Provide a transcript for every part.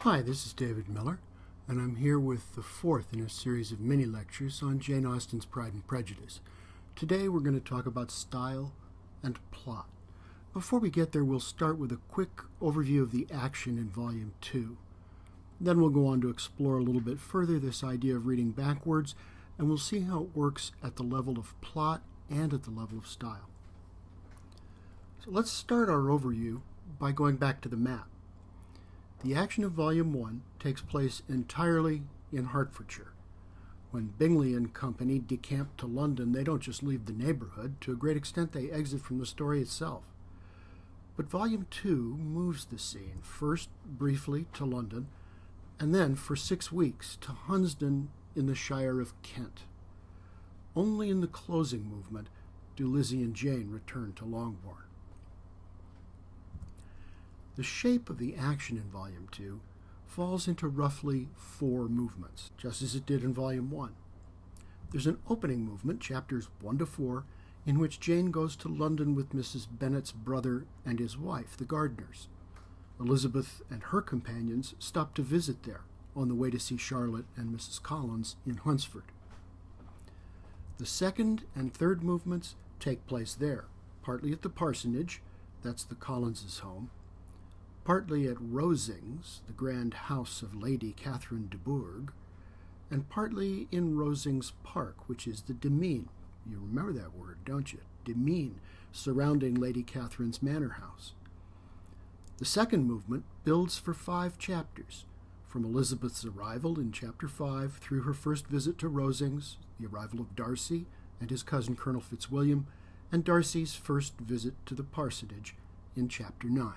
Hi, this is David Miller, and I'm here with the fourth in a series of mini lectures on Jane Austen's Pride and Prejudice. Today we're going to talk about style and plot. Before we get there, we'll start with a quick overview of the action in Volume 2. Then we'll go on to explore a little bit further this idea of reading backwards, and we'll see how it works at the level of plot and at the level of style. So let's start our overview by going back to the map. The action of Volume 1 takes place entirely in Hertfordshire. When Bingley and company decamp to London, they don't just leave the neighborhood. To a great extent, they exit from the story itself. But Volume 2 moves the scene, first briefly to London, and then for 6 weeks to Hunsdon in the Shire of Kent. Only in the closing movement do Lizzie and Jane return to Longbourn. The shape of the action in Volume 2 falls into roughly 4 movements, just as it did in Volume 1. There's an opening movement, chapters 1 to 4, in which Jane goes to London with Mrs. Bennet's brother and his wife, the Gardiners. Elizabeth and her companions stop to visit there on the way to see Charlotte and Mrs. Collins in Hunsford. The second and third movements take place there, partly at the parsonage, that's the Collinses' home, partly at Rosings, the grand house of Lady Catherine de Bourgh, and partly in Rosings Park, which is the demesne. You remember that word, don't you? Demesne, surrounding Lady Catherine's manor house. The second movement builds for 5 chapters, from Elizabeth's arrival in Chapter 5 through her first visit to Rosings, the arrival of Darcy and his cousin Colonel Fitzwilliam, and Darcy's first visit to the parsonage in Chapter 9.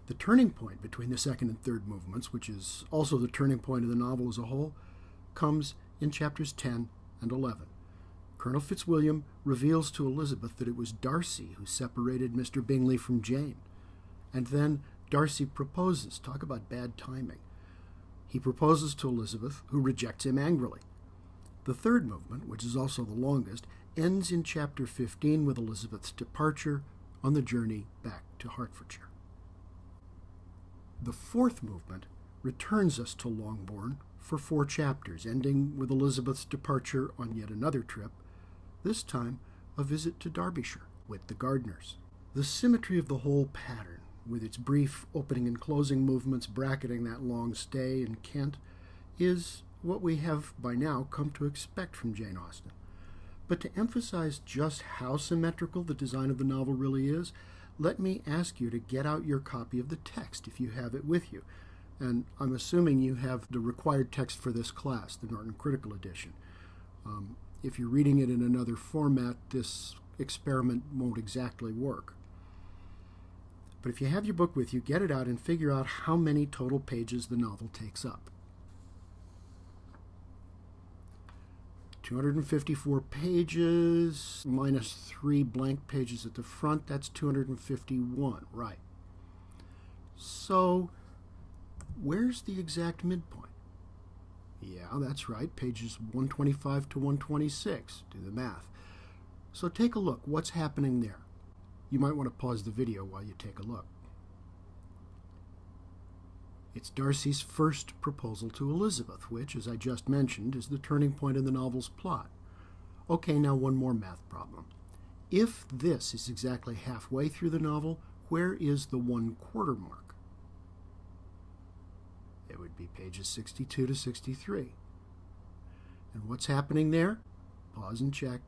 The turning point between the second and third movements, which is also the turning point of the novel as a whole, comes in chapters 10 and 11. Colonel Fitzwilliam reveals to Elizabeth that it was Darcy who separated Mr. Bingley from Jane. And then Darcy proposes. Talk about bad timing. He proposes to Elizabeth, who rejects him angrily. The third movement, which is also the longest, ends in chapter 15 with Elizabeth's departure on the journey back to Hertfordshire. The fourth movement returns us to Longbourn for 4 chapters, ending with Elizabeth's departure on yet another trip, this time a visit to Derbyshire with the Gardiners. The symmetry of the whole pattern, with its brief opening and closing movements bracketing that long stay in Kent, is what we have by now come to expect from Jane Austen. But to emphasize just how symmetrical the design of the novel really is, let me ask you to get out your copy of the text if you have it with you. And I'm assuming you have the required text for this class, the Norton Critical Edition. If you're reading it in another format, this experiment won't exactly work. But if you have your book with you, get it out and figure out how many total pages the novel takes up. 254 pages minus 3 blank pages at the front, that's 251, right. So, where's the exact midpoint? Yeah, that's right, pages 125 to 126. Do the math. So take a look. What's happening there? You might want to pause the video while you take a look. It's Darcy's first proposal to Elizabeth, which, as I just mentioned, is the turning point in the novel's plot. Okay, now one more math problem. If this is exactly halfway through the novel, where is the 1/4 mark? It would be pages 62 to 63. And what's happening there? Pause and check.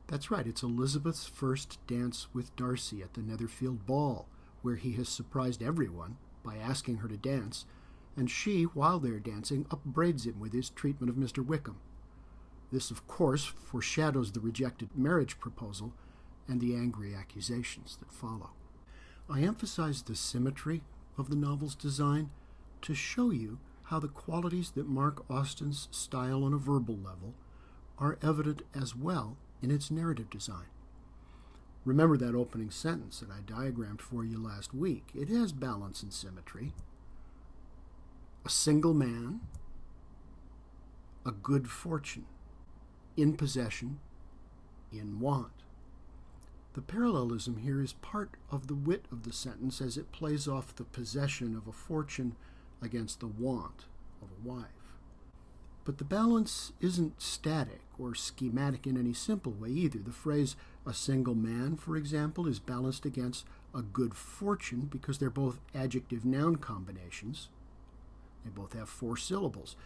That's right, it's Elizabeth's first dance with Darcy at the Netherfield ball, where he has surprised everyone by asking her to dance, and she, while they're dancing, upbraids him with his treatment of Mr. Wickham. This, of course, foreshadows the rejected marriage proposal and the angry accusations that follow. I emphasize the symmetry of the novel's design to show you how the qualities that mark Austen's style on a verbal level are evident as well in its narrative design. Remember that opening sentence that I diagrammed for you last week. It has balance and symmetry. A single man, a good fortune, in possession, in want. The parallelism here is part of the wit of the sentence as it plays off the possession of a fortune against the want of a wife. But the balance isn't static or schematic in any simple way either. The phrase a single man, for example, is balanced against a good fortune because they're both adjective-noun combinations. They both have 4 syllables.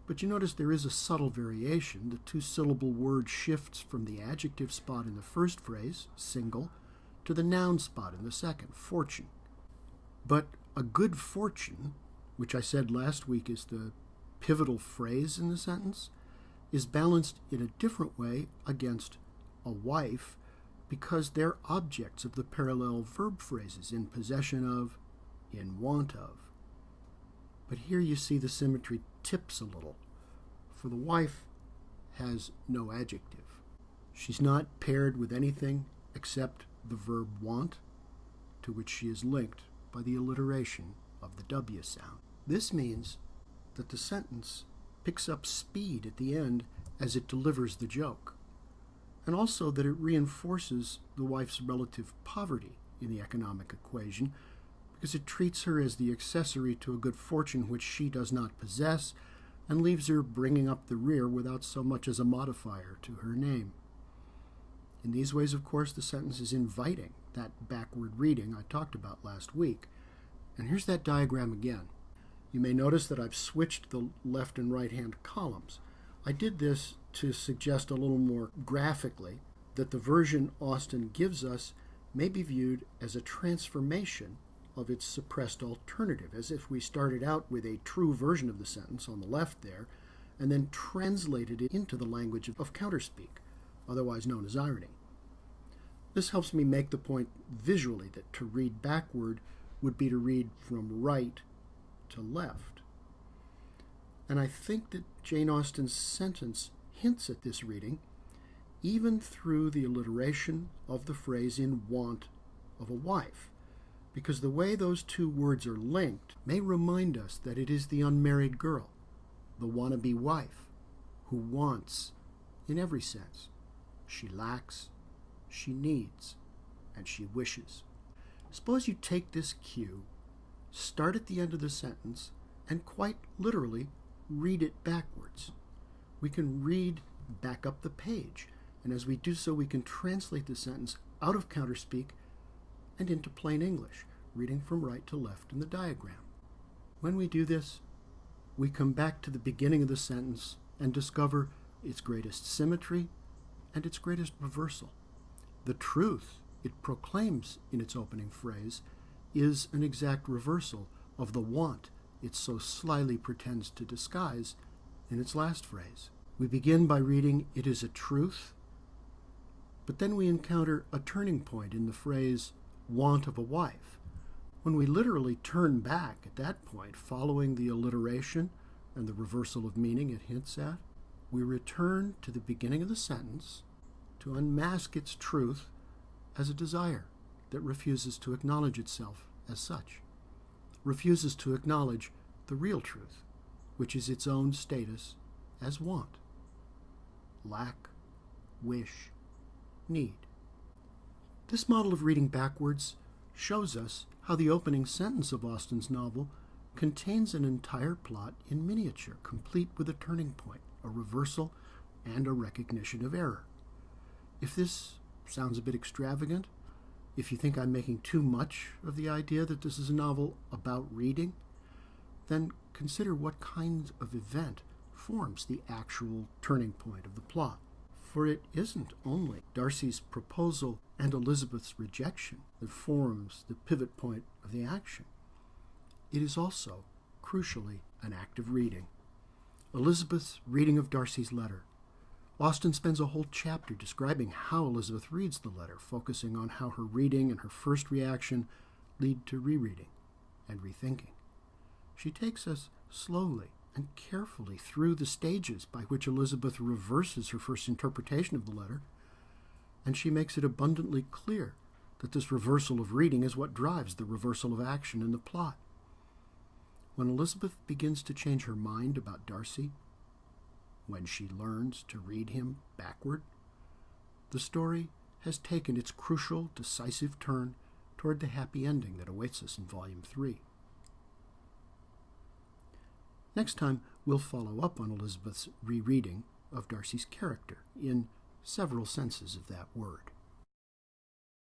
But you notice there is a subtle variation. The 2-syllable word shifts from the adjective spot in the first phrase, single, to the noun spot in the second, fortune. But a good fortune, which I said last week is the pivotal phrase in the sentence, is balanced in a different way against a wife because they're objects of the parallel verb phrases in possession of, in want of. But here you see the symmetry tips a little, for the wife has no adjective. She's not paired with anything except the verb want, to which she is linked by the alliteration of the W sound. This means that the sentence picks up speed at the end as it delivers the joke, and also that it reinforces the wife's relative poverty in the economic equation because it treats her as the accessory to a good fortune which she does not possess and leaves her bringing up the rear without so much as a modifier to her name. In these ways, of course, the sentence is inviting that backward reading I talked about last week. And here's that diagram again. You may notice that I've switched the left and right-hand columns. I did this to suggest a little more graphically that the version Austin gives us may be viewed as a transformation of its suppressed alternative, as if we started out with a true version of the sentence on the left there, and then translated it into the language of counterspeak, otherwise known as irony. This helps me make the point visually that to read backward would be to read from right to left. And I think that Jane Austen's sentence hints at this reading, even through the alliteration of the phrase in want of a wife, because the way those 2 words are linked may remind us that it is the unmarried girl, the wannabe wife, who wants in every sense. She lacks, she needs, and she wishes. Suppose you take this cue, start at the end of the sentence, and quite literally read it backwards. We can read back up the page, and as we do so, we can translate the sentence out of counterspeak and into plain English, reading from right to left in the diagram. When we do this, we come back to the beginning of the sentence and discover its greatest symmetry and its greatest reversal. The truth it proclaims in its opening phrase is an exact reversal of the want it so slyly pretends to disguise in its last phrase. We begin by reading, "It is a truth," but then we encounter a turning point in the phrase, "want of a wife." When we literally turn back at that point, following the alliteration and the reversal of meaning it hints at, we return to the beginning of the sentence to unmask its truth as a desire that refuses to acknowledge itself as such, refuses to acknowledge the real truth, which is its own status as want, lack, wish, need. This model of reading backwards shows us how the opening sentence of Austen's novel contains an entire plot in miniature, complete with a turning point, a reversal, and a recognition of error. If this sounds a bit extravagant, if you think I'm making too much of the idea that this is a novel about reading, then consider what kind of event forms the actual turning point of the plot. For it isn't only Darcy's proposal and Elizabeth's rejection that forms the pivot point of the action. It is also, crucially, an act of reading. Elizabeth's reading of Darcy's letter. Austen spends a whole chapter describing how Elizabeth reads the letter, focusing on how her reading and her first reaction lead to rereading and rethinking. She takes us slowly and carefully through the stages by which Elizabeth reverses her first interpretation of the letter, and she makes it abundantly clear that this reversal of reading is what drives the reversal of action in the plot. When Elizabeth begins to change her mind about Darcy, when she learns to read him backward, the story has taken its crucial, decisive turn toward the happy ending that awaits us in Volume 3. Next time, we'll follow up on Elizabeth's rereading of Darcy's character in several senses of that word.